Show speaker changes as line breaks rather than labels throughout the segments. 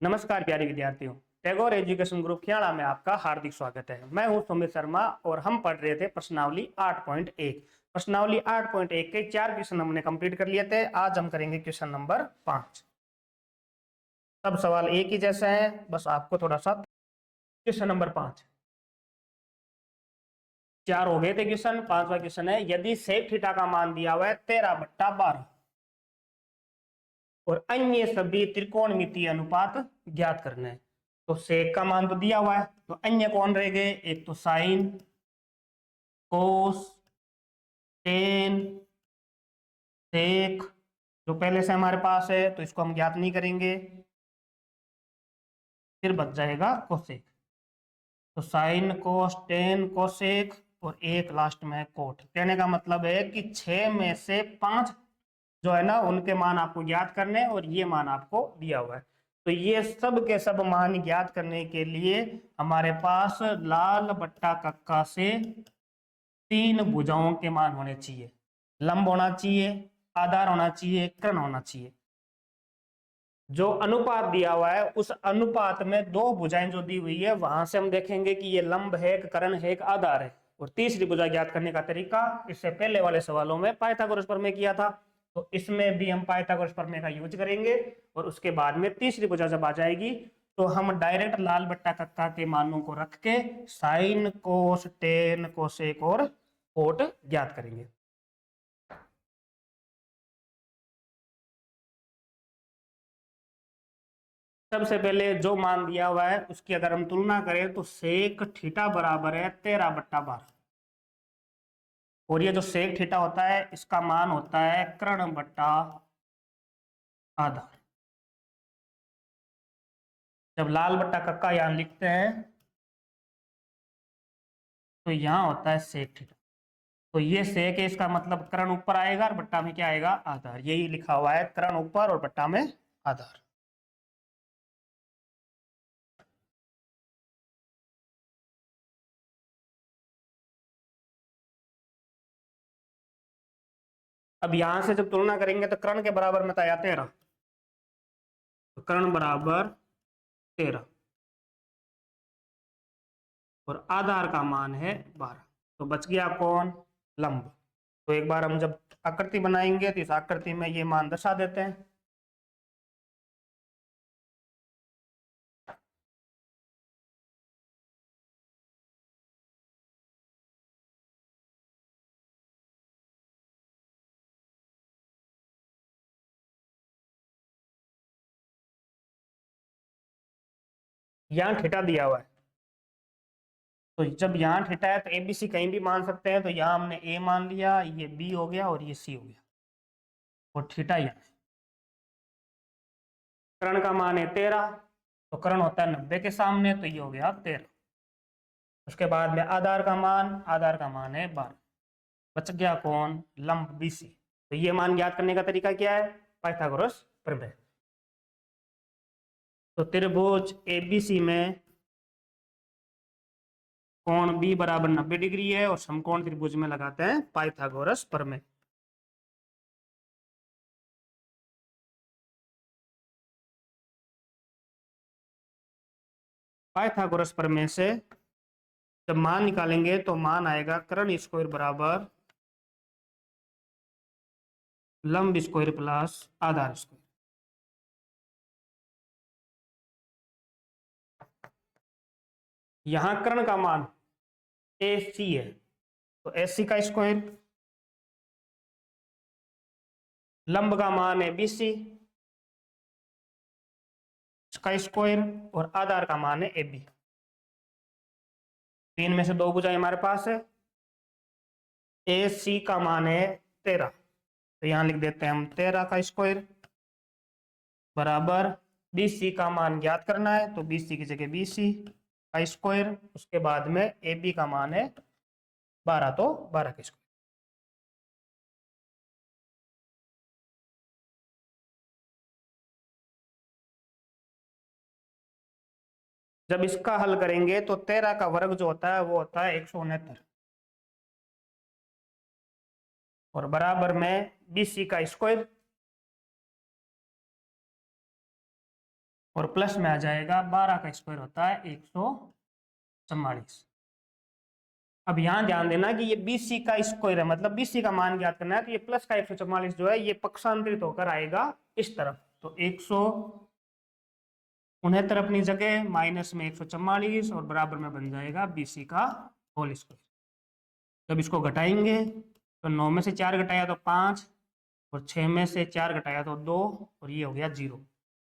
नमस्कार प्यारे विद्यार्थियों। टैगोर एजुकेशन ग्रुप खियाड़ा में आपका हार्दिक स्वागत है। मैं हूं सुमित शर्मा और हम पढ़ रहे थे प्रश्नावली 8.1। प्रश्नावली 8.1 के 4 क्वेश्चन हमने कंप्लीट कर लिए थे। आज हम करेंगे क्वेश्चन नंबर 5। सब सवाल एक ही जैसा है, बस आपको थोड़ा सा। क्वेश्चन नंबर 5, 4 हो गए थे क्वेश्चन, 5वां क्वेश्चन है यदि सेक थीटा का मान दिया हुआ है 13/12 और अन्य सभी त्रिकोणमितीय अनुपात ज्ञात करने हैं। तो सेक का मान तो दिया हुआ है, तो अन्य कौन रह गए? एक तो साइन, कोस, टेन, सेक जो पहले से हमारे पास है, तो इसको हम ज्ञात नहीं करेंगे। फिर बच जाएगा कोसेक। तो साइन, कोस, टेन, कोसेक और एक लास्ट में कोट। कहने का मतलब है कि 6 में से 5 जो है ना, उनके मान आपको ज्ञात करने और ये मान आपको दिया हुआ है। तो ये सब के सब मान ज्ञात करने के लिए हमारे पास लाल बट्टा कक्का से 3 भुजाओं के मान होने चाहिए। लंब होना चाहिए, आधार होना चाहिए, कर्ण होना चाहिए। जो अनुपात दिया हुआ है उस अनुपात में 2 भुजाएं जो दी हुई है, वहां से हम देखेंगे कि ये लंब है, एक कर्ण है, एक आधार है। और तीसरी भुजा ज्ञात करने का तरीका इससे पहले वाले सवालों में पाइथागोरस प्रमेय किया था, तो इसमें भी हम पाइथागोरस प्रमेय का यूज करेंगे। और उसके बाद में तीसरी भुजा जब आ जाएगी तो हम डायरेक्ट लाल बट्टा कक्का के मानों को रख के साइन, कोस, टेन, कोसेक और कोट ज्ञात करेंगे। सबसे पहले जो मान दिया हुआ है उसकी अगर हम तुलना करें तो सेक थीटा बराबर है 13/12 और ये जो सेक थीटा होता है इसका मान होता है कर्ण बट्टा आधार। जब लाल बट्टा कक्का यहां लिखते हैं तो यहां होता है सेक थीटा। तो ये सेक है, इसका मतलब कर्ण ऊपर आएगा और बट्टा में क्या आएगा? आधार। यही लिखा हुआ है, कर्ण ऊपर और बट्टा में आधार। अब यहां से जब तुलना करेंगे तो कर्ण के बराबर में आया 13, तो कर्ण बराबर 13 और आधार का मान है 12। तो बच गया कौन? लंब। तो एक बार हम जब आकृति बनाएंगे तो इस आकृति में ये मान दर्शा देते हैं। यहाँ थीटा दिया हुआ है, तो जब यहाँ थीटा है तो एबीसी कहीं भी मान सकते हैं। तो यहाँ हमने ए मान लिया, ये बी हो गया और ये सी हो गया और थीटा यहाँ है। कर्ण का मान है 13, तो कर्ण होता है 90 के सामने, तो ये हो गया 13। उसके बाद में आधार का मान है 12। बच गया कौन? लंब बीसी। तो ये मान ज्ञात करने का तरीका क्या है? पाइथागोरस प्रमेय। तो त्रिभुज एबीसी में कोण बी बराबर 90 डिग्री है और समकोण त्रिभुज में लगाते हैं पाइथागोरस प्रमेय। पाइथागोरस प्रमेय से जब मान निकालेंगे तो मान आएगा कर्ण स्क्वायर बराबर लंब स्क्वायर प्लस आधार स्क्वायर। यहां कर्ण का मान ए सी है, तो एस सी का स्क्वायर, लंब का मान है बी सी का स्क्वायर और आधार का मान है ए बी। 3 में से 2 भुजाएं हमारे पास है। ए सी का मान है 13, तो यहां लिख देते हैं हम 13 का स्क्वायर बराबर बी सी का मान ज्ञात करना है, तो बी सी की जगह बी सी का स्क्वायर, उसके बाद में ए बी का मान है 12, तो 12 का स्क्वायर। जब इसका हल करेंगे तो 13 का वर्ग जो होता है वो होता है 169 और बराबर में बी सी का स्क्वायर और प्लस में आ जाएगा 12 का स्क्वायर होता है 144। अब यहाँ ध्यान देना कि ये BC का स्क्वायर है, मतलब BC का मान ज्ञात करना है, तो ये प्लस का 144 जो है ये पक्षांतरित होकर आएगा इस तरफ, तो 169 अपनी जगह, माइनस में 144 और बराबर में बन जाएगा BC का होल स्क्वायर। जब इसको घटाएंगे तो 9 में से 4 घटाया तो 5 और 6 में से 4 घटाया तो 2 और ये हो गया 0,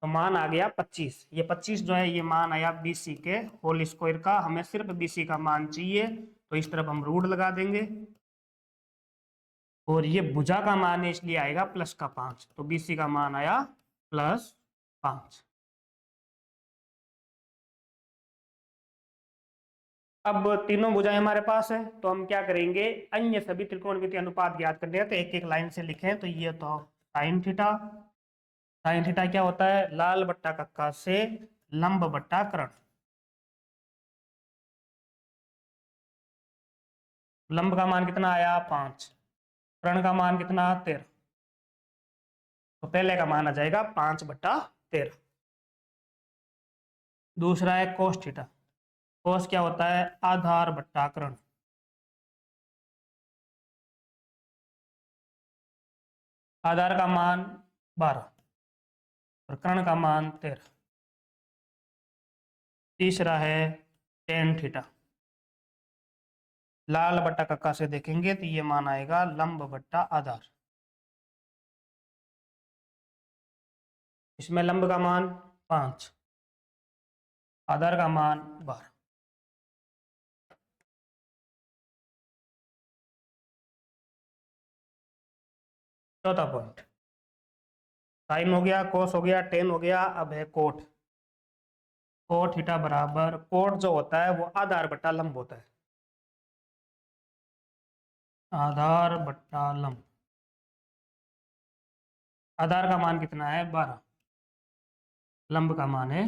तो मान आ गया 25। ये 25 जो है ये मान आया BC के होल स्क्वायर का। हमें सिर्फ BC का मान चाहिए, तो इस तरफ हम रूट लगा देंगे और ये भुजा का मान है इसलिए आएगा प्लस का 5, तो BC का मान आया +5। अब तीनों भुजाएं हमारे पास है, तो हम क्या करेंगे, अन्य सभी त्रिकोणमितीय अनुपात ज्ञात करने हैं, तो एक एक लाइन से लिखें। तो ये तो साइन थीटा, साइन थीटा क्या होता है, लाल बट्टा कक्का से लंब बट्टा कर्ण। लंब का मान कितना आया 5, कर्ण का मान कितना 13, तो पहले का मान आ जाएगा 5/13। दूसरा है कोस थीटा, कोस क्या होता है, आधार बट्टा कर्ण। आधार का मान 12 और कर्ण का मान 13। तीसरा है टेन थीटा, लाल बट्टा कक्का से देखेंगे तो ये मान आएगा लंब बट्टा आधार। इसमें लंब का मान 5, आधार का मान 12। चौथा पॉइंट, साइन हो गया, कोस हो गया, टेन हो गया, अब है कोट। कोट थीटा बराबर, कोट जो होता है वो आधार बट्टा लंब होता है, आधार बट्टा लंब। आधार का मान कितना है 12, लंब का मान है,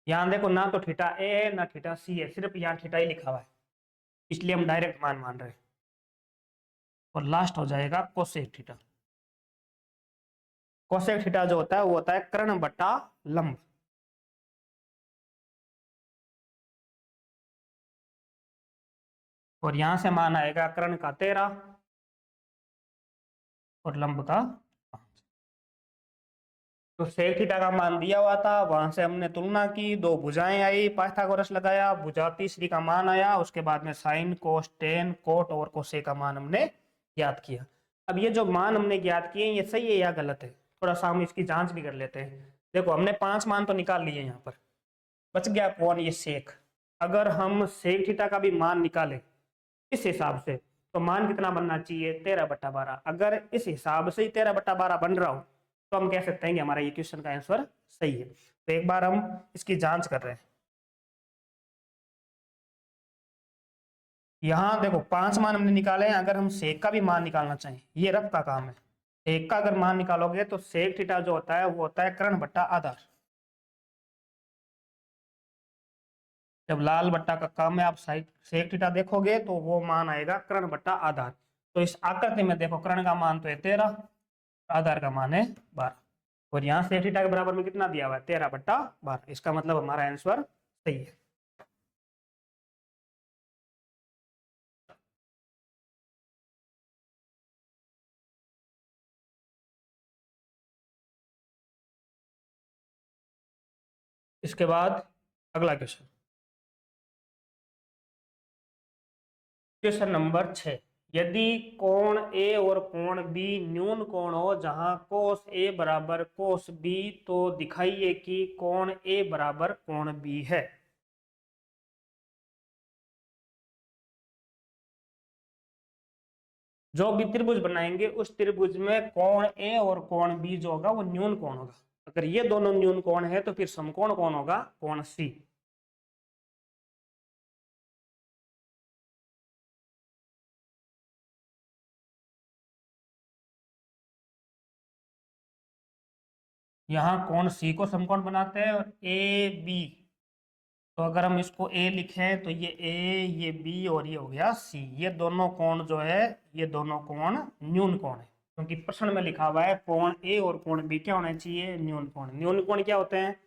यहाँ देखो ना तो थीटा ए है ना थीटा सी है, सिर्फ यहाँ थीटा ही लिखा हुआ है, इसलिए हम डायरेक्ट मान मान रहे हैं। और लास्ट हो जाएगा कोसेक थीटा। कोसेक थीटा जो होता है वो होता है कर्ण बट्टा लंब। और यहां से मान आएगा कर्ण का 13 और लंब का 5। तो सेक थीटा का मान दिया हुआ था, वहां से हमने तुलना की, दो भुजाएं आई, पाइथागोरस लगाया, भुजा तीसरी का मान आया, उसके बाद में साइन कोस टेन कोट और कोसेक का मान हमने ज्ञात किया। अब ये जो मान हमने ज्ञात किए ये सही है या गलत है, थोड़ा सा हम इसकी जांच भी कर लेते हैं। देखो हमने 5 मान तो निकाल लिए, यहाँ पर बच गया कौन, ये सेक। अगर हम सेक थीटा का भी मान निकाले इस हिसाब से, तो मान कितना बनना चाहिए 13/12। अगर इस हिसाब से ही 13/12 बन रहा हो तो हम कह सकते हैं कि हमारा ये क्वेश्चन का आंसर सही है। तो एक बार हम इसकी जांच कर रहे हैं। यहाँ देखो 5 मान हमने निकाले हैं, अगर हम सेक का भी मान निकालना चाहें, ये रफ का काम है। सेक का अगर मान निकालोगे तो सेक थीटा जो होता है वो होता है कर्ण बट्टा आधार। जब लाल बट्टा कक्का में आप सेक थीटा देखोगे तो वो मान आएगा कर्ण बट्टा आधार। तो इस आकृति में देखो कर्ण का मान तो है 13, आधार का मान है 12, और यहाँ सेक थीटा के बराबर में कितना दिया हुआ है 13/12। इसका मतलब हमारा आंसर सही है। इसके बाद अगला क्वेश्चन, क्वेश्चन नंबर 6। यदि कोण ए और कोण बी न्यून कोण हो जहां कोस ए बराबर कोस बी, तो दिखाइए कि कोण ए बराबर कोण बी है। जो भी त्रिभुज बनाएंगे उस त्रिभुज में कोण ए और कोण बी जो होगा वो न्यून कोण होगा। अगर ये दोनों न्यून कोण है तो फिर समकोण कौन होगा, कोण सी। यहाँ कोण सी को समकोण बनाते हैं, और ए बी, तो अगर हम इसको ए लिखें तो ये ए, ये बी और ये हो गया सी। ये दोनों कोण जो है ये दोनों कोण न्यून कोण है। क्योंकि प्रश्न में लिखा हुआ है कोण ए और कोण बी क्या होना चाहिए, न्यून कोण। न्यून कोण क्या होते हैं,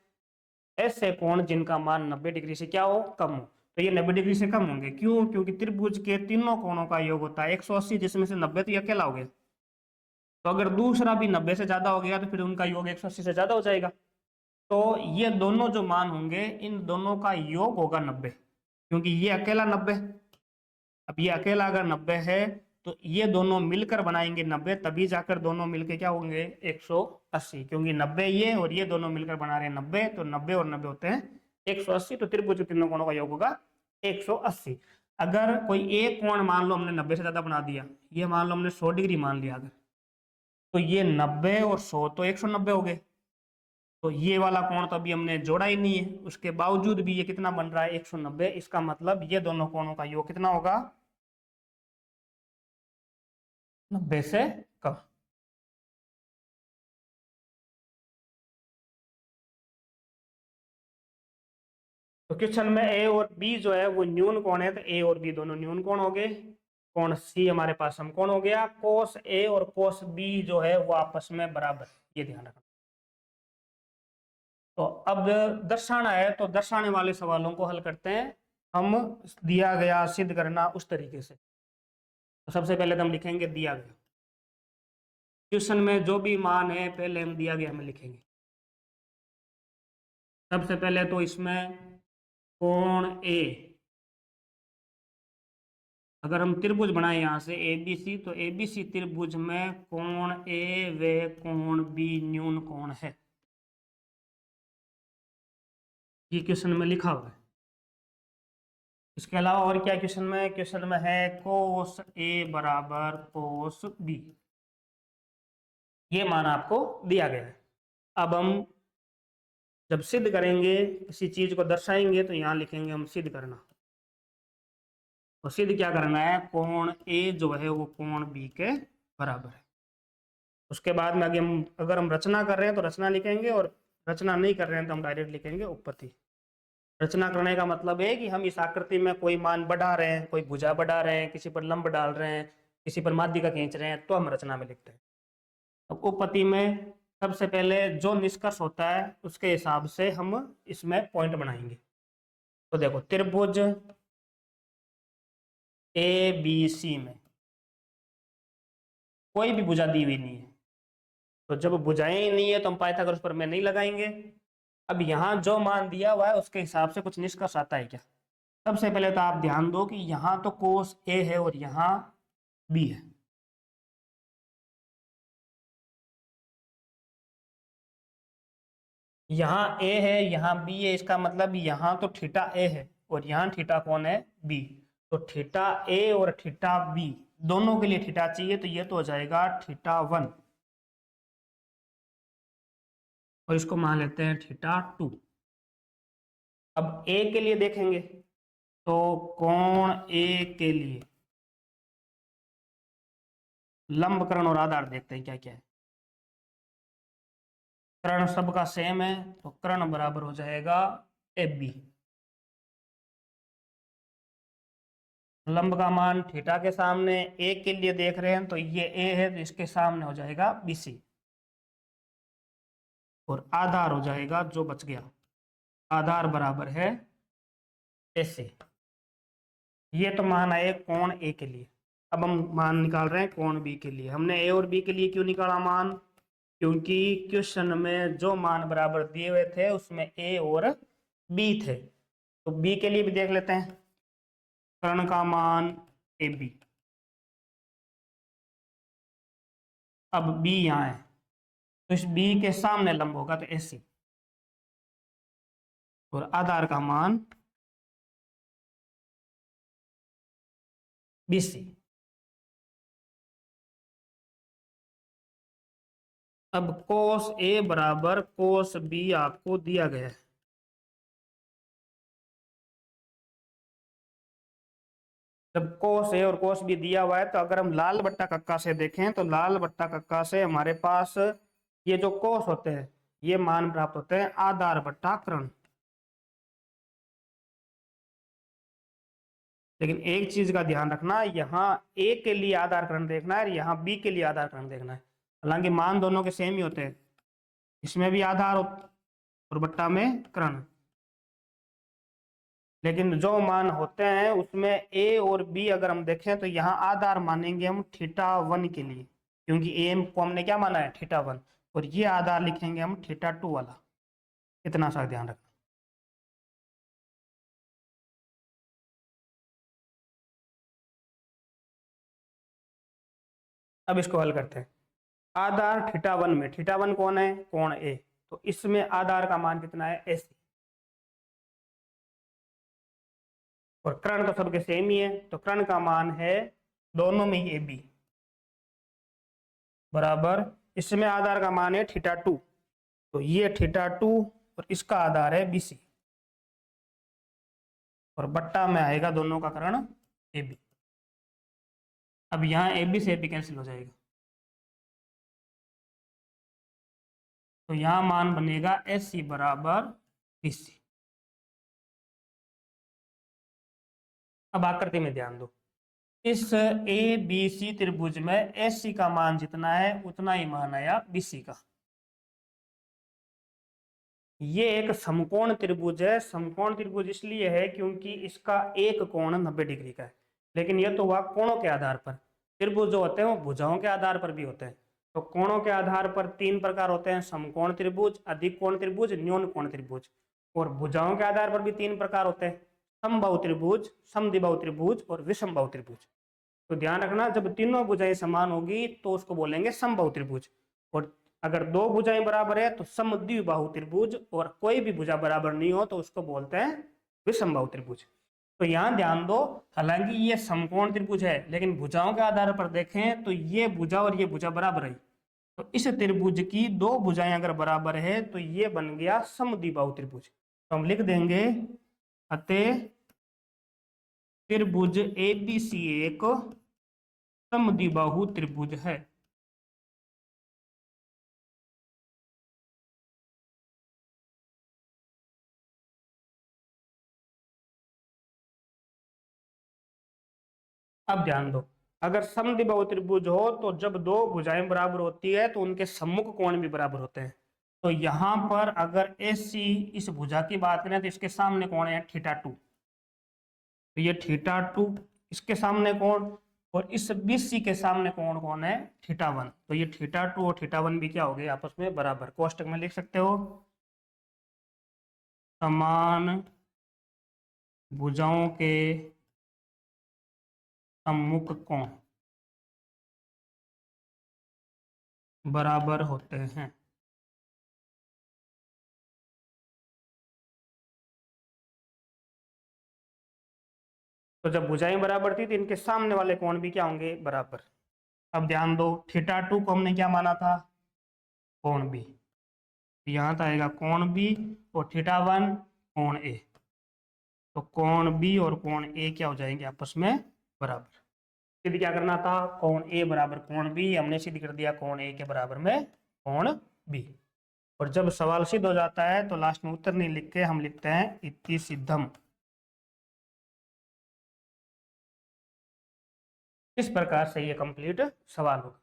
ऐसे कोण जिनका मान 90 डिग्री से क्या हो, कम हो। तो ये 90 डिग्री से कम होंगे, क्यों, क्योंकि त्रिभुज के तीनों कोणों का योग होता है 180, जिसमें से 90 तो ये अकेला हो गया। तो अगर दूसरा भी 90 से ज्यादा हो गया तो फिर उनका योग 180 से ज्यादा हो जाएगा। तो ये दोनों जो मान होंगे इन दोनों का योग होगा 90, क्योंकि ये अकेला 90। अब ये अकेला अगर 90 है तो ये दोनों मिलकर बनाएंगे 90, तभी जाकर दोनों मिलकर क्या होंगे 180, क्योंकि 90 ये और ये दोनों मिलकर बना रहे हैं 90, तो 90 और 90 होते हैं 180। तो त्रिभुज के तीनों कोणों का योग होगा 180। अगर कोई एक कोण मान लो हमने 90 से ज्यादा बना दिया, ये मान लो हमने 100 डिग्री मान लिया अगर, तो ये 90 और 100 तो 190 हो गए। तो ये वाला कोण तो अभी हमने जोड़ा ही नहीं है, उसके बावजूद भी ये कितना बन रहा है 190। इसका मतलब ये दोनों कोणों का योग कितना होगा, 90 से कम। तो क्वेश्चन में ए और बी जो है वो न्यून कोण है, तो ए और बी दोनों न्यून कोण हो गए। कोण सी हमारे पास समकोण हो गया। कोस ए और कोस बी जो है वो आपस में बराबर, ये ध्यान रखना। तो अब दर्शाना है, तो दर्शाने वाले सवालों को हल करते हैं हम, दिया गया सिद्ध करना उस तरीके से। तो सबसे पहले तो हम लिखेंगे दिया गया, क्वेश्चन में जो भी मान है पहले हम दिया गया में लिखेंगे। सबसे पहले तो इसमें कोण ए, अगर हम त्रिभुज बनाए यहां से एबीसी, तो एबीसी त्रिभुज में कोण ए व कोण बी न्यून कोण है, ये क्वेश्चन में लिखा हुआ है। इसके अलावा और क्या क्वेश्चन में, क्वेश्चन में है कोस ए बराबर कोस बी, ये मान आपको दिया गया है। अब हम जब सिद्ध करेंगे, किसी चीज को दर्शाएंगे, तो यहां लिखेंगे हम सिद्ध करना। तो सिद्ध क्या करना है, कोण ए जो है वो कोण बी के बराबर है। उसके बाद में आगे हम अगर हम रचना कर रहे हैं तो रचना लिखेंगे, और रचना नहीं कर रहे हैं तो हम डायरेक्ट लिखेंगे उपपत्ति। रचना करने का मतलब है कि हम इस आकृति में कोई मान बढ़ा रहे हैं, कोई भुजा बढ़ा रहे हैं, किसी पर लंब डाल रहे हैं, किसी पर माध्यिका खींच रहे हैं, तो हम रचना में लिखते हैं। अब उपपत्ति में सबसे पहले जो निष्कर्ष होता है उसके हिसाब से हम इसमें पॉइंट बनाएंगे। तो देखो त्रिभुज ए बी सी में कोई भी भुजा दी हुई नहीं है, तो जब भुजाएं ही नहीं है तो हम पाइथागोरस पर में नहीं लगाएंगे। अब यहाँ जो मान दिया हुआ है उसके हिसाब से कुछ निष्कर्ष आता है क्या। सबसे पहले तो आप ध्यान दो कि यहाँ तो कोस ए है और यहाँ बी है, यहाँ ए है यहाँ बी है, इसका मतलब यहाँ तो थीटा ए है और यहाँ थीटा कौन है, बी। तो थीटा ए और थीटा बी दोनों के लिए थीटा चाहिए, तो ये तो हो जाएगा थीटा 1, और इसको मान लेते हैं थीटा 2। अब ए के लिए देखेंगे, तो कोण ए के लिए लंब कर्ण और आधार देखते हैं क्या क्या है। कर्ण सबका सेम है, तो कर्ण बराबर हो जाएगा ए बी। लंब का मान थीटा के सामने, ए के लिए देख रहे हैं तो ये ए है, तो इसके सामने हो जाएगा बीसी, और आधार हो जाएगा जो बच गया, आधार बराबर है ऐसे। ये तो मान आए कोण ए के लिए। अब हम मान निकाल रहे हैं कोण बी के लिए। हमने ए और बी के लिए क्यों निकाला मान, क्योंकि क्वेश्चन में जो मान बराबर दिए हुए थे उसमें ए और बी थे। तो बी के लिए भी देख लेते हैं, कर्ण का मान ए बी। अब बी यहाँ है, तो इस बी के सामने लंब होगा तो ऐसे, और आधार का मान बीसी। अब कोस ए बराबर कोस बी आपको दिया गया है। जब कोस ए और कोस बी दिया हुआ है, तो अगर हम लाल बट्टा कक्का से देखें, तो लाल बट्टा कक्का से हमारे पास ये जो कोस होते हैं ये मान प्राप्त होते हैं आधार बट्टा कर्ण। लेकिन एक चीज का ध्यान रखना, यहाँ ए के लिए आधार करण देखना है और यहाँ बी के लिए आधार करण देखना है। हालांकि मान दोनों के सेम ही होते हैं, इसमें भी आधार और बट्टा में करण, लेकिन जो मान होते हैं उसमें ए और बी अगर हम देखें तो यहाँ आधार मानेंगे हम θ1 के लिए, क्योंकि ए को हमने क्या माना है θ1, और ये आधार लिखेंगे हम θ2 वाला। इतना सा ध्यान रखना। अब इसको हल करते हैं। आधार θ1 में, θ1 कौन है, कोण ए, तो इसमें आधार का मान कितना है AC, और कर्ण तो सबके सेम ही है, तो कर्ण का मान है दोनों में ही AB बराबर, इसमें आधार का मान है θ2, तो ये θ2 और इसका आधार है BC, और बट्टा में आएगा दोनों का कर्ण AB। अब यहाँ AB से AB कैंसिल हो जाएगा, तो यहाँ मान बनेगा SC बराबर BC। अब आकृति में ध्यान दो, इस ABC त्रिभुज में SC का मान जितना है उतना ही मान आया BC का। ये एक समकोण त्रिभुज है। समकोण त्रिभुज इसलिए है क्योंकि इसका एक कोण 90 डिग्री का है, लेकिन यह तो हुआ कोणों के आधार पर। त्रिभुज जो होते हैं वो भुजाओं के आधार पर भी होते हैं। तो कोणों के आधार पर तीन प्रकार होते हैं, समकोण त्रिभुज, अधिक कोण त्रिभुज, न्यून कोण त्रिभुज। और भुजाओं के आधार पर भी तीन प्रकार होते हैं, समबाहु त्रिभुज, समद्विबाहु त्रिभुज और विषमबाहु त्रिभुज। तो ध्यान रखना, जब तीनों भुजाएं समान होगी तो उसको बोलेंगे समबाहु त्रिभुज, और अगर दो भुजाएं बराबर है तो समद्विबाहु त्रिभुज, और कोई भी भुजा बराबर नहीं हो तो उसको बोलते हैं विषमबाहु त्रिभुज। तो यहाँ ध्यान दो, हालांकि ये समकोण त्रिभुज है लेकिन भुजाओं के आधार पर देखें तो ये भुजा और ये भुजा बराबर है। तो इस त्रिभुज की दो भुजाएं अगर बराबर है तो ये बन गया समद्विबाहु त्रिभुज। तो हम लिख देंगे अतः त्रिभुज ABC एक समद्विबाहु त्रिभुज है। अब ध्यान दो, अगर समद्विबाहु त्रिभुज हो तो जब दो भुजाएं बराबर होती है तो उनके सम्मुख कोण भी बराबर होते हैं। तो यहां पर अगर AC इस भुजा की बात करें तो इसके सामने कोण है θ2, तो ये θ2 इसके सामने कोण, और इस BC के सामने कोण कौन है θ1, तो ये θ2 और θ1 भी क्या हो गए आपस में बराबर। कोष्टक में लिख सकते हो समान भुजाओं के सम्मुख कोण बराबर होते हैं। तो जब भुजाएं बराबर थी तो इनके सामने वाले कोण भी क्या होंगे बराबर। अब ध्यान दो, θ2 को हमने क्या माना था कोण B, यहाँ तो आएगा कोण B, और θ1 कोण A, तो कोण B और कोण A क्या हो जाएंगे आपस में बराबर। सिद्ध क्या करना था, कोण A बराबर कोण B, हमने सिद्ध कर दिया कोण A के बराबर में कोण B। और जब सवाल सिद्ध हो जाता है तो लास्ट में उत्तर नहीं लिख के हम लिखते हैं इति सिद्धम। इस प्रकार से ये कंप्लीट सवाल होगा।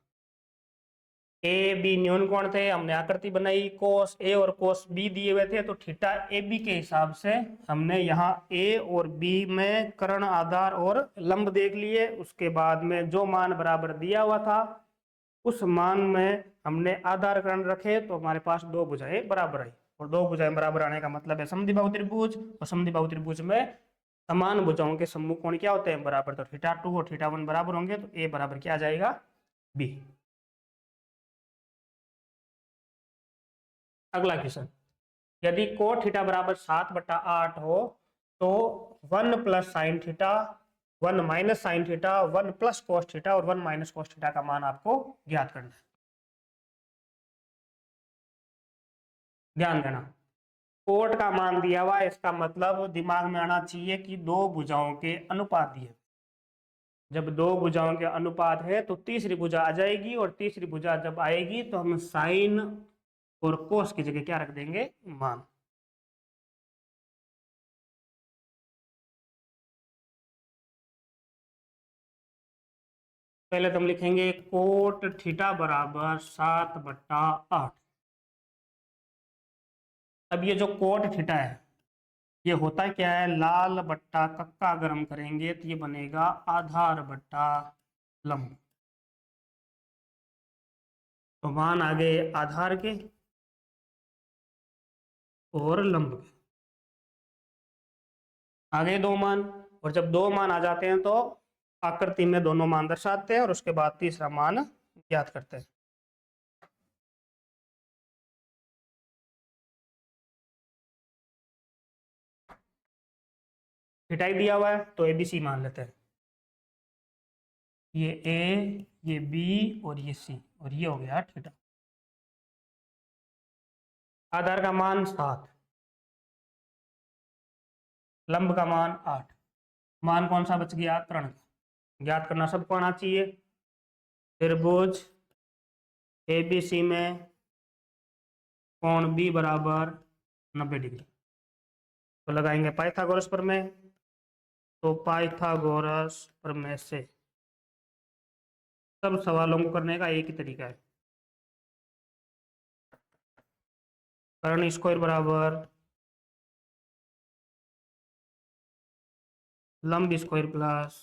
ए बी न्यून कोण थे, हमने आकृति बनाई, कोस ए और कोस बी दिए हुए थे, तो थीटा ए बी के हिसाब से हमने यहाँ ए और बी में कर्ण, आधार और लंब देख लिए। उसके बाद में जो मान बराबर दिया हुआ था उस मान में हमने आधार कर्ण रखे, तो हमारे पास दो भुजाएं बराबर आई। और दो भुजाएं बराबर आने का मतलब है समद्विबाहु त्रिभुज, और समद्विबाहु त्रिभुज में समान भुजाओं के सम्मुख कोण क्या होते हैं बराबर। तो θ2 और θ1 बराबर होंगे, तो ए बराबर क्या आ जाएगा बी। अगला क्वेश्चन, यदि कोट थीटा बराबर 7/8 हो तो 1 plus sine theta, 1 minus sine theta, 1 plus cos theta और 1 माइनस कोस थीटा का मान आपको ज्ञात करना है। ध्यान देना, कोट का मान दिया हुआ है, इसका मतलब दिमाग में आना चाहिए कि दो भुजाओं के अनुपात दिए। जब दो भुजाओं के अनुपात है तो तीसरी भुजा आ जाएगी, और तीसरी भुजा जब आएगी तो हम साइन और कोस की जगह क्या रख देंगे मान। पहले तो हम लिखेंगे कोट थीटा बराबर 7/8। अब ये जो कोट थीटा है ये होता क्या है, लाल बट्टा कक्का अगर हम करेंगे तो ये बनेगा आधार बट्टा लंब। तो मान आ गए आधार के और लंब के, आ गए दो मान। और जब दो मान आ जाते हैं तो आकृति में दोनों मान दर्शाते हैं और उसके बाद तीसरा मान ज्ञात करते हैं। थीटा दिया हुआ है तो एबीसी मान लेते हैं। ये ए, ये बी और ये सी, और ये हो गया थीटा। आधार का मान 7, लंब का मान 8। मान कौन सा बच गया, त्रण का। ज्ञात करना सबको आना चाहिए। त्रिभुज एबीसी में कोण बी बराबर 90 डिग्री। तो लगाएंगे पाइथागोरस प्रमेय। तो पाइथागोरस प्रमेय से सब सवालों को करने का एक ही तरीका है। कर्ण स्क्वायर बराबर लंब स्क्वायर प्लस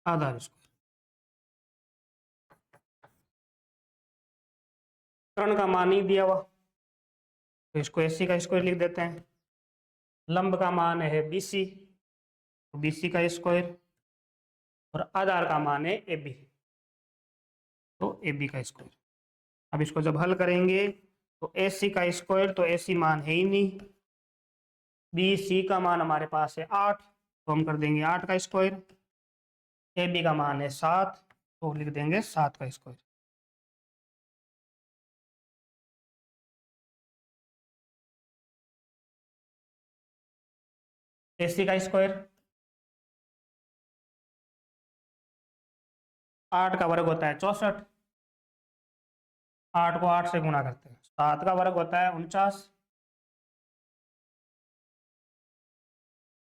आधार स्क्वायर। कर्ण का मान ही दिया हुआ तो इसको एसी का स्क्वायर लिख देते हैं। लंब का मान है बीसी, तो बीसी का स्क्वायर, और आधार का मान है एबी, तो एबी का स्क्वायर। अब इसको जब हल करेंगे तो एसी का स्क्वायर, तो एसी मान है ही नहीं। बी सी का मान हमारे पास है 8, तो हम कर देंगे 8 का स्क्वायर। ए बी का मान है 7, तो लिख देंगे 7 का स्क्वायर। ए सी का स्क्वायर 8 का वर्ग होता है 64, 8 को 8 से गुणा करते हैं। 7 का वर्ग होता है 49,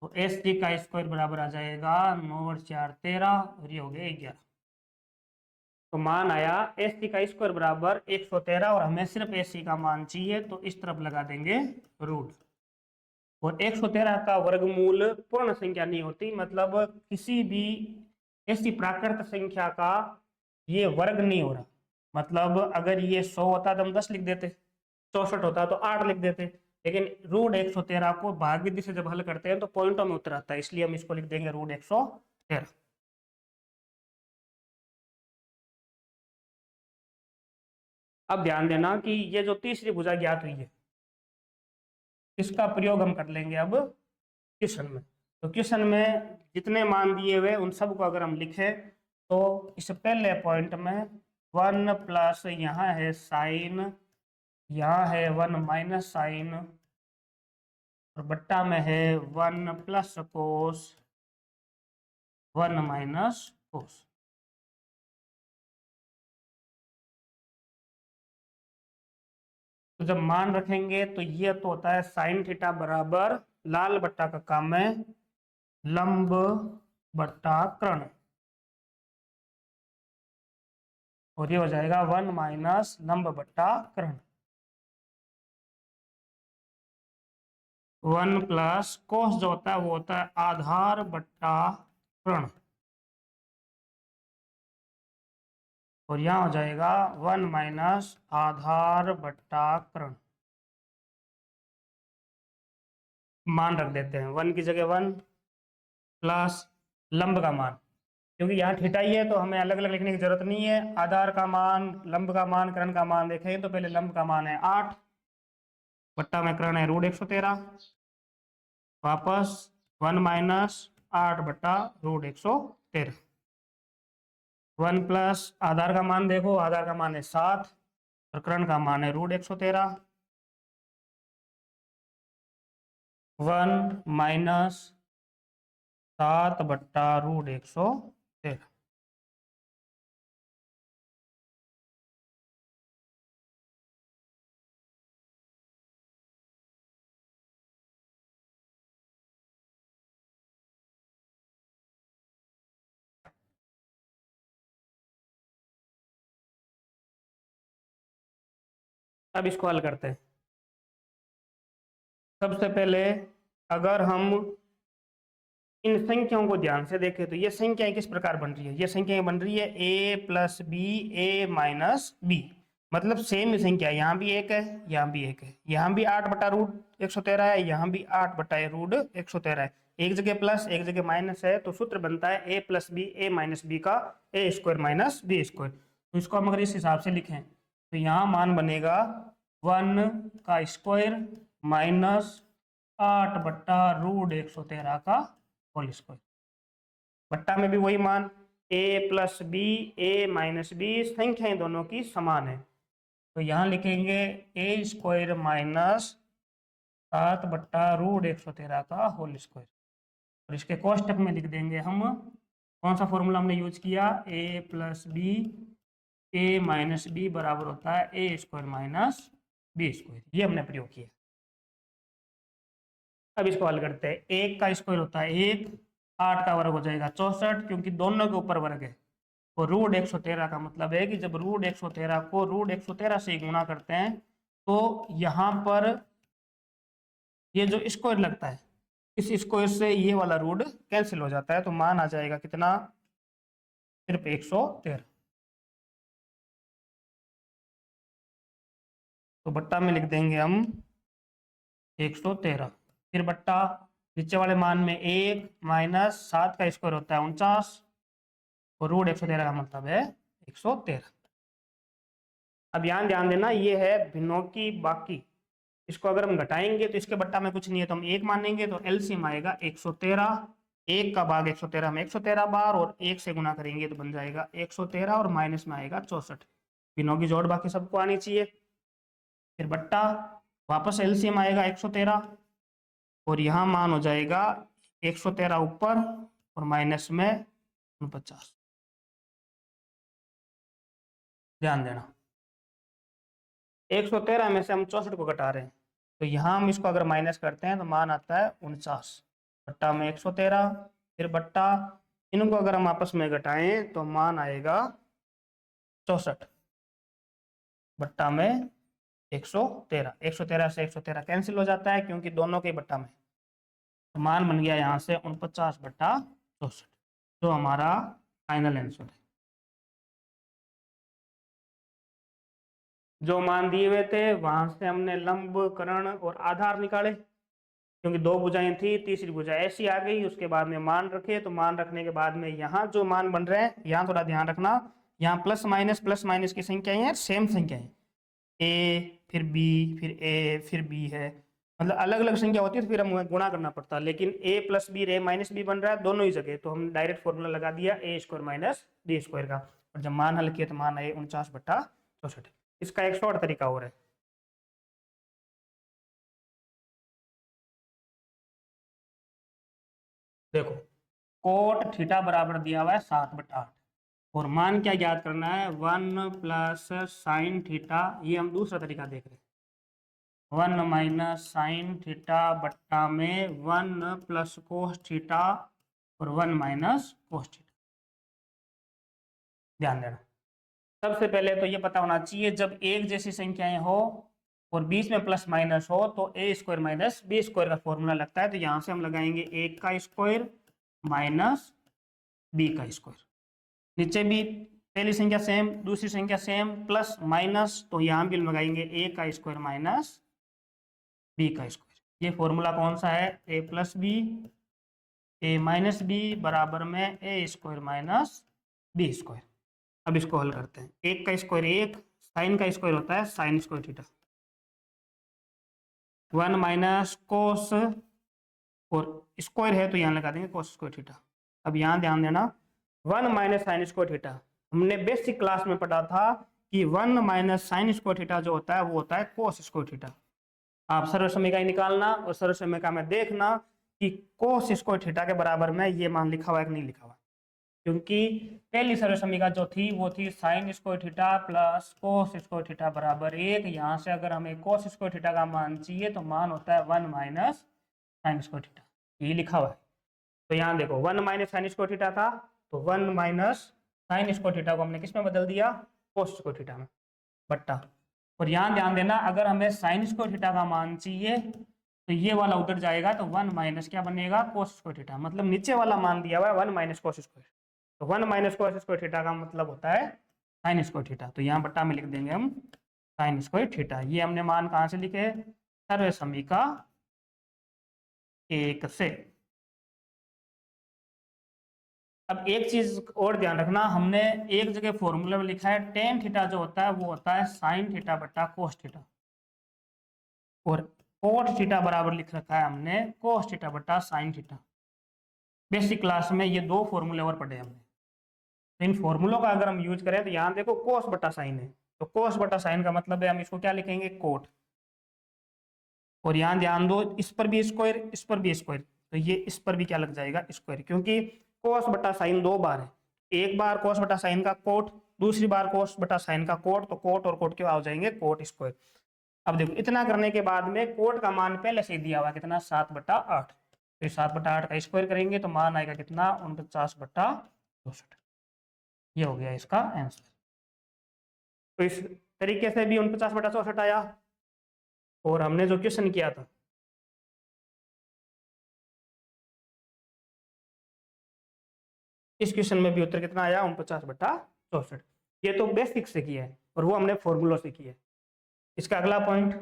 तो एस सी का स्क्वायर बराबर आ जाएगा 9 और 4 13, और ये हो गया 11। तो मान आया एस सी का स्क्वायर बराबर 113, और हमें सिर्फ एस सी का मान चाहिए, तो इस तरफ लगा देंगे रूट। और 113 का वर्गमूल पूर्ण संख्या नहीं होती, मतलब किसी भी ऐसी प्राकृत संख्या का ये वर्ग नहीं हो रहा। मतलब अगर ये 100 होता तो हम 10 लिख देते, 64 होता तो 8 लिख देते, लेकिन रूट 113 को भाग विधि से जब हल करते हैं तो पॉइंटों में उत्तर आता है, इसलिए हम इसको लिख देंगे रूट 113। अब ध्यान देना कि ये जो तीसरी भुजा ज्ञात हुई है इसका प्रयोग हम कर लेंगे अब क्वेश्चन में। तो क्वेश्चन में जितने मान दिए हुए उन सब को अगर हम लिखें तो इस पहले पॉइंट में 1 प्लस यहाँ है साइन, यहाँ है 1 माइनस साइन, और बट्टा में है 1 प्लस कोस, 1 माइनस कोस। तो जब मान रखेंगे तो ये तो होता है साइन थीटा बराबर लाल बट्टा का काम है लंब बट्टा कर्ण, और ये हो जाएगा 1 माइनस लंब बट्टा कर्ण। 1 प्लस कोस जो होता है वो होता है आधार बट्टा कर्ण, और यहाँ हो जाएगा 1 माइनस आधार बट्टा कर्ण। मान रख देते हैं 1 की जगह 1 प्लस लंब का मान, क्योंकि यहाँ थीटा ही है तो हमें अलग अलग लिखने की जरूरत नहीं है। आधार का मान, लंब का मान, कर्ण का मान देखें तो पहले लंब का मान है 8, बट्टा में कर्ण है रूट 113, वापस 1 माइनस 8 बट्टा रूट 113। 1 प्लस आधार का मान देखो, आधार का मान है 7 और कर्ण का मान है रूट 113। 1 माइनस 7 बट्टा रूट 113। अब इसको हल करते हैं। सबसे पहले अगर हम इन संख्याओं को ध्यान से देखें तो ये संख्याएं किस प्रकार बन रही है, ये संख्याएं बन रही है a plus B, A minus b, मतलब सेम संख्या, यहाँ भी एक है, यहाँ भी एक है, यहाँ भी 8/√113 है, यहाँ भी 8/√113 है, एक जगह प्लस एक जगह माइनस है, तो सूत्र बनता है a plus B, A minus b का a square minus B square. तो इसको हम अगर इस हिसाब से लिखें तो यहाँ मान बनेगा 1 का स्क्वायर माइनस 8/√113 का होल स्क्वायर। बट्टा में भी वही मान a plus B, A minus B, संख्याएं दोनों की समान है, तो यहाँ लिखेंगे a स्क्वायर माइनस 7/√113 का होल स्क्वायर, और इसके कोष्टक में लिख देंगे हम कौन सा फॉर्मूला हमने यूज किया, a plus B, A minus B बराबर होता है A square minus B square, ये हमने प्रयोग किया। अब इसको हल करते हैं। 1 का स्क्वायर होता है 1, 8 का वर्ग हो जाएगा 64, क्योंकि दोनों के ऊपर वर्ग है, और √113 का मतलब है कि जब √113 को √113 से गुणा करते हैं तो यहाँ पर ये जो स्क्वायर लगता है, इस स्क्वायर से ये वाला रूट कैंसिल हो जाता है, तो मान आ जाएगा कितना, सिर्फ 113। तो बट्टा में लिख देंगे हम 113, फिर बट्टा नीचे वाले मान में 1 माइनस 7 का स्क्वायर होता है 49, और √113 का मतलब है 113। अब यहाँ ध्यान देना, ये है भिन्नों की बाकी, इसको अगर हम घटाएंगे तो इसके बट्टा में कुछ नहीं है, तो हम 1 मानेंगे तो एलसीएम आएगा 113, 1 का भाग 113 में 113 बार, और 1 से गुना करेंगे तो बन जाएगा 113, और माइनस में आएगा 64। भिन्नों की जोड़ बाकी सबको आनी चाहिए, फिर बट्टा वापस एलसीएम आएगा 113, और यहाँ मान हो जाएगा 113 ऊपर और माइनस में 49। ध्यान देना 113 में से हम 64 को घटा रहे हैं, तो यहाँ हम इसको अगर माइनस करते हैं तो मान आता है 49, बट्टा में 113, फिर बट्टा, इनको अगर हम आपस में घटाएं तो मान आएगा 64, बट्टा में 113, 113 से 113 कैंसिल हो जाता है क्योंकि दोनों के बट्टा में, तो मान बन गया यहाँ से 49/64, जो हमारा फाइनल आंसर है। जो मान दिए हुए थे वहां से हमने लंब, कर्ण और आधार निकाले, क्योंकि 2 भुजाएं थी, तीसरी भुजा ऐसी आ गई, उसके बाद में मान रखे, तो मान रखने के बाद में यहाँ जो मान बन रहे हैं, यहाँ थोड़ा ध्यान रखना, यहाँ प्लस माइनस की संख्याएं हैं, सेम संख्याएं, ए फिर बी फिर ए फिर बी है, मतलब अलग अलग संख्या होती है तो फिर हमें गुणा करना पड़ता है, लेकिन a plus B, A minus B बन रहा है दोनों ही जगह, तो हम डायरेक्ट फॉर्मूला लगा दिया ए स्क्वायर माइनस बी स्क्वायर का, और जब मान हल किया तो मान आए 49/64। इसका एक और तरीका और है, देखो कोट थीटा बराबर दिया हुआ है 7/8, और मान क्या ज्ञात करना है, 1 प्लस साइन थीटा, ये हम दूसरा तरीका देख रहे हैं, 1 माइनस साइन थीटा बट्टा में 1 प्लस कोस थीटा और 1 माइनस कोस थीटा। ध्यान देना सबसे पहले तो ये पता होना चाहिए, जब एक जैसी संख्याएं हो और बीच में प्लस माइनस हो तो ए स्क्वायर माइनस बी स्क्वायर का फॉर्मूला लगता है, तो यहाँ से हम लगाएंगे 1 का स्क्वायर माइनस बी का स्क्वायर, नीचे भी पहली संख्या सेम दूसरी संख्या सेम प्लस माइनस, तो यहाँ भी लगाएंगे ए का स्क्वायर माइनस बी का स्क्वायर। ये फॉर्मूला कौन सा है, ए प्लस बी, ए माइनस बी बराबर में ए स्क्वायर माइनस बी स्क्वायर। अब इसको हल करते हैं, 1 का स्क्वायर 1, साइन का स्क्वायर होता है sine square theta, 1 minus cos, और स्क्वायर है तो यहाँ लगा देंगे कोस स्क्वायर थीटा। अब यहाँ ध्यान देना 1 माइनस साइन स्क्वायर थीटा, हमने बेसिक क्लास में पढ़ा था कि 1 माइनस साइन स्क्वायर थीटा जो होता है वो होता है कोस स्क्वायर थीटा। आप सर्वसमीकरण निकालना और सर्वसमीकरण में देखना कि कोस स्क्वायर थीटा के बराबर में ये मान लिखा हुआ है कि नहीं लिखा हुआ, क्योंकि पहली सर्वसमीकरण जो थी वो थी sine square theta plus cos square theta बराबर 1। यहाँ से अगर हमें कोस स्क्वायर थीटा का मान चाहिए तो मान होता है 1 माइनस साइन स्क्वायर थीटा, ये लिखा हुआ है। तो यहाँ देखो 1 माइनस साइन स्क्वायर थीटा था, तो 1 माइनस साइन स्क्वायर थीटा को हमने किस में बदल दिया, कोस स्क्वायर थीटा में, बट्टा और यहाँ ध्यान देना, अगर हमें साइन स्क्वायर थीटा का मान चाहिए तो ये वाला उधर जाएगा, तो 1 माइनस क्या बनेगा, कोस स्क्वायर थीटा। मतलब नीचे वाला मान दिया हुआ है 1 माइनस कोस स्क्वायर, तो 1 माइनस कोस स्क्वायर थीटा का मतलब होता है साइन स्क्वायर थीटा। तो यहाँ बट्टा में लिख देंगे हम साइन स्क्वायर थीटा। ये हमने मान कहाँ से लिखे, सर्व समीका 1 से। अब एक चीज और ध्यान रखना, हमने एक जगह फॉर्मूला में लिखा है टेन थीटा जो होता है वो होता है साइन थीटा बट्टा कोस थीटा, और कोट थीटा बराबर लिख रखा है हमने कोस थीटा बट्टा साइन थीटा। बेसिक क्लास में ये दो फॉर्मूले और पढ़े हमने। तो इन फॉर्मूलों का अगर हम यूज करें तो यहाँ देखो कोस बटा साइन है, तो कोस बटा साइन का मतलब है हम इसको क्या लिखेंगे, कोट। और यहाँ ध्यान दो, इस पर भी स्क्वायर, इस पर भी स्क्वायर, तो ये इस पर भी क्या लग जाएगा, स्क्वायर, क्योंकि कोस बटा साइन दो बार है। एक बार कोस बटा साइन का कोट, दूसरी बार कोस बटा साइन का कोट, तो कोट और कोट क्या हो जाएंगे, कोट स्क्वायर। अब देखो इतना करने के बाद में कोट का मान पहले से दिया हुआ कितना, 7/8। तो 7/8 का स्क्वायर करेंगे तो मान आएगा कितना, 49/64। ये हो गया इसका आंसर। तो इस तरीके से भी 49/64 आया। और हमने जो क्वेश्चन किया था, इस क्वेश्चन में भी उत्तर कितना आया, 49/64। ये तो बेसिक से किया है और वो हमने फॉर्मूलों से किया है। इसका अगला पॉइंट,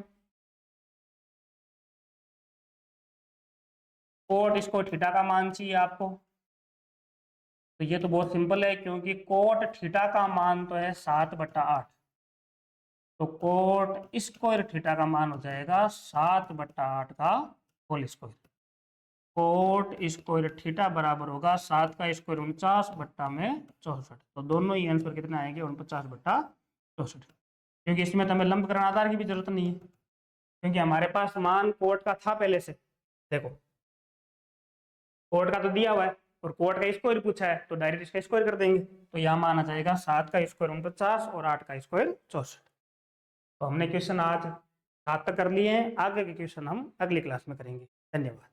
कोट इसको थीटा का मान चाहिए आपको। तो ये तो बहुत सिंपल है, क्योंकि कोट थीटा का मान तो है 7/8, तो कोट स्क्वायर थीटा का मान हो जाएगा 7/8 का whole square. Cot square theta बराबर होगा 7 का स्क्वायर 49/64। तो दोनों ही आंसर कितने आएंगे, 49/64। क्योंकि इसमें तो हमें लंबकरण आधार की भी जरूरत नहीं है, क्योंकि हमारे पास मान कोट का था पहले से। देखो कोट का तो दिया हुआ है और कोट का स्क्वायर पूछा है, तो डायरेक्ट इसका स्क्वायर कर देंगे। तो यहाँ माना जाएगा 7 का स्क्वायर 49 और 8 का स्क्वायर 64। तो हमने क्वेश्चन आज 7 तक कर लिए हैं, आगे के क्वेश्चन हम अगली क्लास में करेंगे। धन्यवाद।